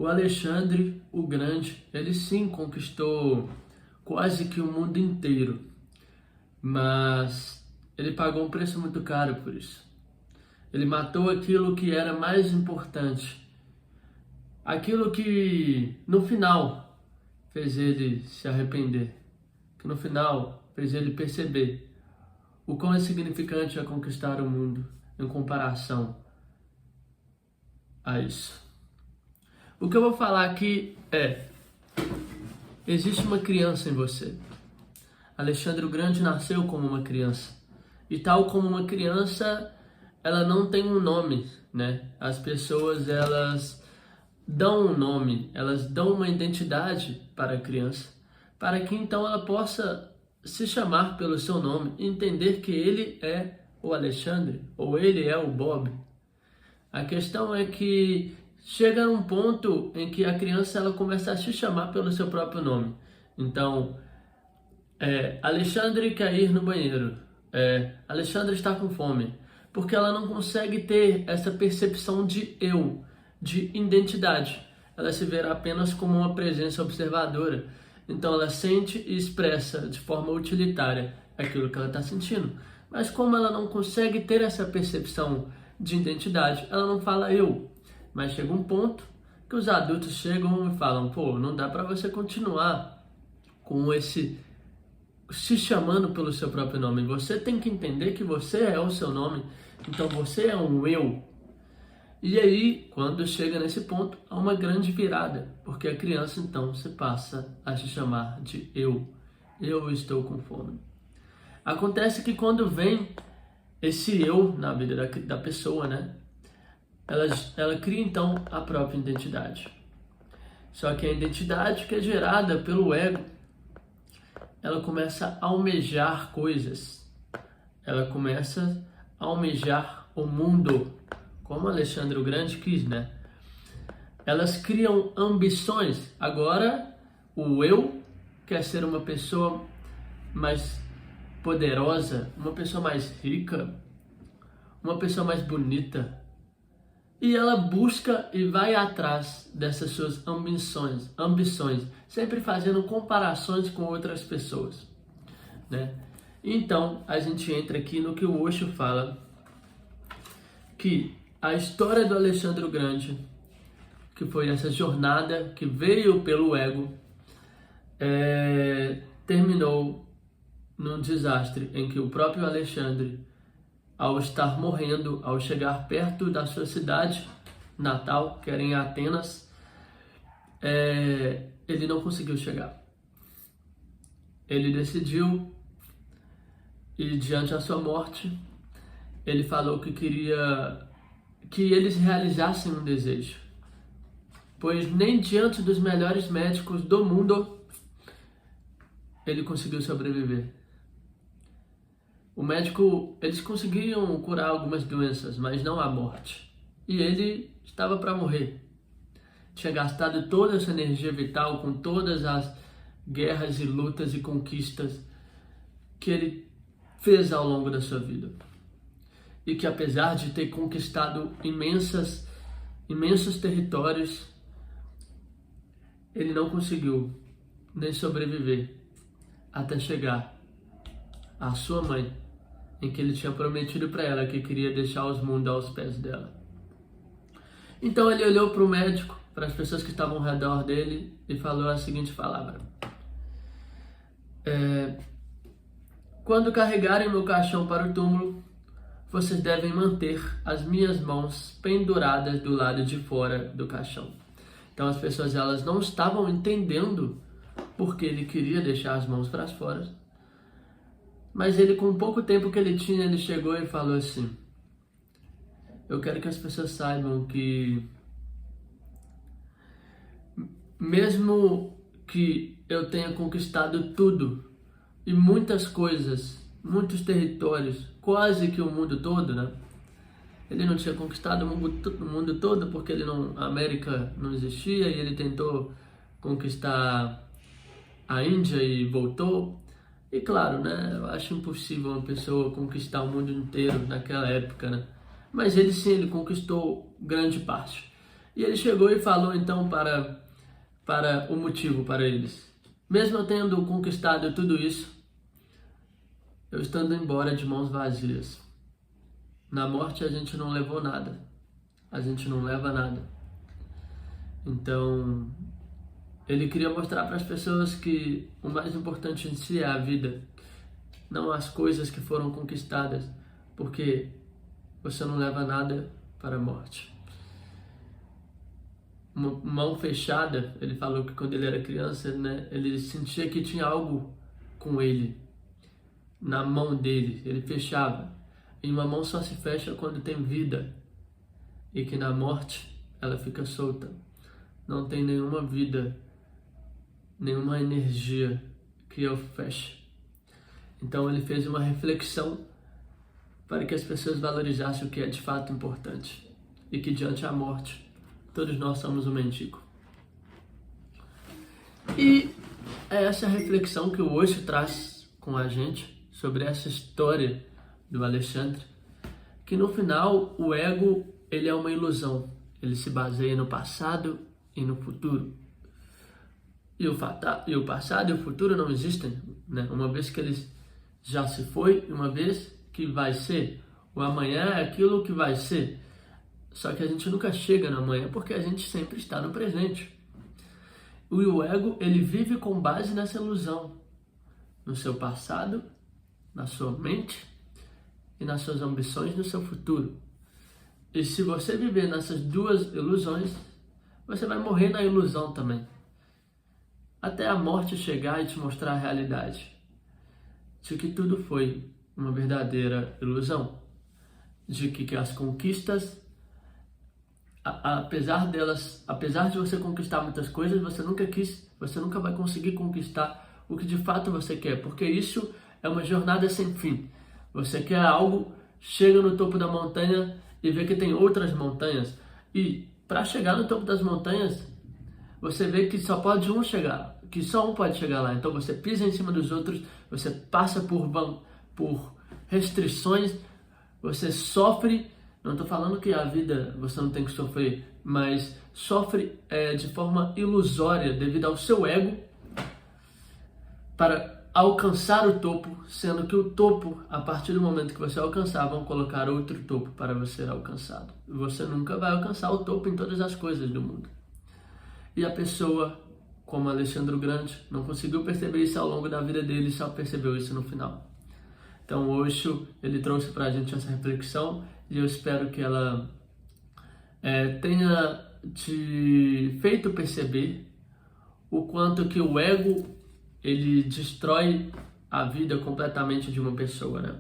O Alexandre o Grande, ele sim conquistou quase que o mundo inteiro, mas ele pagou um preço muito caro por isso. Ele matou aquilo que era mais importante, aquilo que no final fez ele se arrepender, que no final fez ele perceber o quão insignificante é conquistar o mundo em comparação a isso. O que eu vou falar aqui é: existe uma criança em você. Alexandre o Grande nasceu como uma criança. E tal como uma criança, ela não tem um nome, né? As pessoas, elas dão um nome, elas dão uma identidade para a criança, para que então ela possa se chamar pelo seu nome, entender que ele é o Alexandre, ou ele é o Bob. A questão é que chega um ponto em que a criança ela começa a se chamar pelo seu próprio nome. Então, Alexandre quer ir no banheiro, Alexandre está com fome, porque ela não consegue ter essa percepção de eu, de identidade. Ela se verá apenas como uma presença observadora. Então ela sente e expressa de forma utilitária aquilo que ela está sentindo. Mas como ela não consegue ter essa percepção de identidade, ela não fala eu. Mas chega um ponto que os adultos chegam e falam: pô, não dá para você continuar com esse se chamando pelo seu próprio nome. Você tem que entender que você é o seu nome. Então você é um eu. E aí, quando chega nesse ponto, há uma grande virada, porque a criança então se passa a se chamar de eu. Eu estou com fome. Acontece que quando vem esse eu na vida da pessoa, né? Ela cria então a própria identidade. Só que a identidade que é gerada pelo ego, ela começa a almejar coisas. Ela começa a almejar o mundo, como Alexandre o Grande quis, né? Elas criam ambições. Agora, o eu quer ser uma pessoa mais poderosa, uma pessoa mais rica, uma pessoa mais bonita. E ela busca e vai atrás dessas suas ambições, sempre fazendo comparações com outras pessoas, né? Então, a gente entra aqui no que o Osho fala, que a história do Alexandre o Grande, que foi essa jornada que veio pelo ego, terminou num desastre em que o próprio Alexandre, ao estar morrendo, ao chegar perto da sua cidade natal, que era em Atenas, ele não conseguiu chegar. Ele decidiu, e diante da sua morte, ele falou que queria que eles realizassem um desejo, pois nem diante dos melhores médicos do mundo ele conseguiu sobreviver. Eles conseguiam curar algumas doenças, mas não a morte. E ele estava para morrer. Tinha gastado toda essa energia vital com todas as guerras e lutas e conquistas que ele fez ao longo da sua vida. E que apesar de ter conquistado imensos territórios, ele não conseguiu nem sobreviver até chegar à sua mãe, em que ele tinha prometido para ela que queria deixar os mundos aos pés dela. Então ele olhou para o médico, para as pessoas que estavam ao redor dele e falou a seguinte palavra: quando carregarem meu caixão para o túmulo, vocês devem manter as minhas mãos penduradas do lado de fora do caixão. Então as pessoas, elas não estavam entendendo porque ele queria deixar as mãos para fora. Mas ele, com pouco tempo que ele tinha, ele chegou e falou assim: eu quero que as pessoas saibam que mesmo que eu tenha conquistado tudo e muitas coisas, muitos territórios, quase que o mundo todo, né? Ele não tinha conquistado o mundo todo porque a América não existia, e ele tentou conquistar a Índia e voltou. E claro, né, eu acho impossível uma pessoa conquistar o mundo inteiro naquela época, né? Mas ele sim, ele conquistou grande parte. E ele chegou e falou então para o motivo para eles. Mesmo eu tendo conquistado tudo isso, eu estando embora de mãos vazias. Na morte a gente não levou nada. A gente não leva nada. Então, ele queria mostrar para as pessoas que o mais importante em si é a vida, não as coisas que foram conquistadas, porque você não leva nada para a morte. Uma mão fechada, ele falou que quando ele era criança, né, ele sentia que tinha algo com ele, na mão dele, ele fechava. E uma mão só se fecha quando tem vida, e que na morte ela fica solta. Não tem nenhuma vida, nenhuma energia que eu feche. Então ele fez uma reflexão para que as pessoas valorizassem o que é de fato importante e que diante da morte todos nós somos um mendigo. E é essa reflexão que o Osho traz com a gente sobre essa história do Alexandre, que no final o ego ele é uma ilusão, ele se baseia no passado e no futuro. E o passado e o futuro não existem, né? Uma vez que eles já se foi, uma vez que vai ser. O amanhã é aquilo que vai ser. Só que a gente nunca chega no amanhã porque a gente sempre está no presente. E o ego, ele vive com base nessa ilusão. No seu passado, na sua mente e nas suas ambições no seu futuro. E se você viver nessas duas ilusões, você vai morrer na ilusão também. Até a morte chegar e te mostrar a realidade de que tudo foi uma verdadeira ilusão, de que as conquistas, apesar de você conquistar muitas coisas, você nunca vai conseguir conquistar o que de fato você quer, porque isso é uma jornada sem fim. Você quer algo, chega no topo da montanha e vê que tem outras montanhas, e para chegar no topo das montanhas, você vê que só um pode chegar lá. Então você pisa em cima dos outros, você passa por restrições, você sofre. Não estou falando que a vida você não tem que sofrer, mas sofre de forma ilusória devido ao seu ego para alcançar o topo, sendo que o topo, a partir do momento que você alcançar, vão colocar outro topo para você ser alcançado. Você nunca vai alcançar o topo em todas as coisas do mundo. E a pessoa, como Alexandre o Grande, não conseguiu perceber isso ao longo da vida dele, só percebeu isso no final. Então o Osho, ele trouxe para a gente essa reflexão e eu espero que ela tenha te feito perceber o quanto que o ego, ele destrói a vida completamente de uma pessoa, né?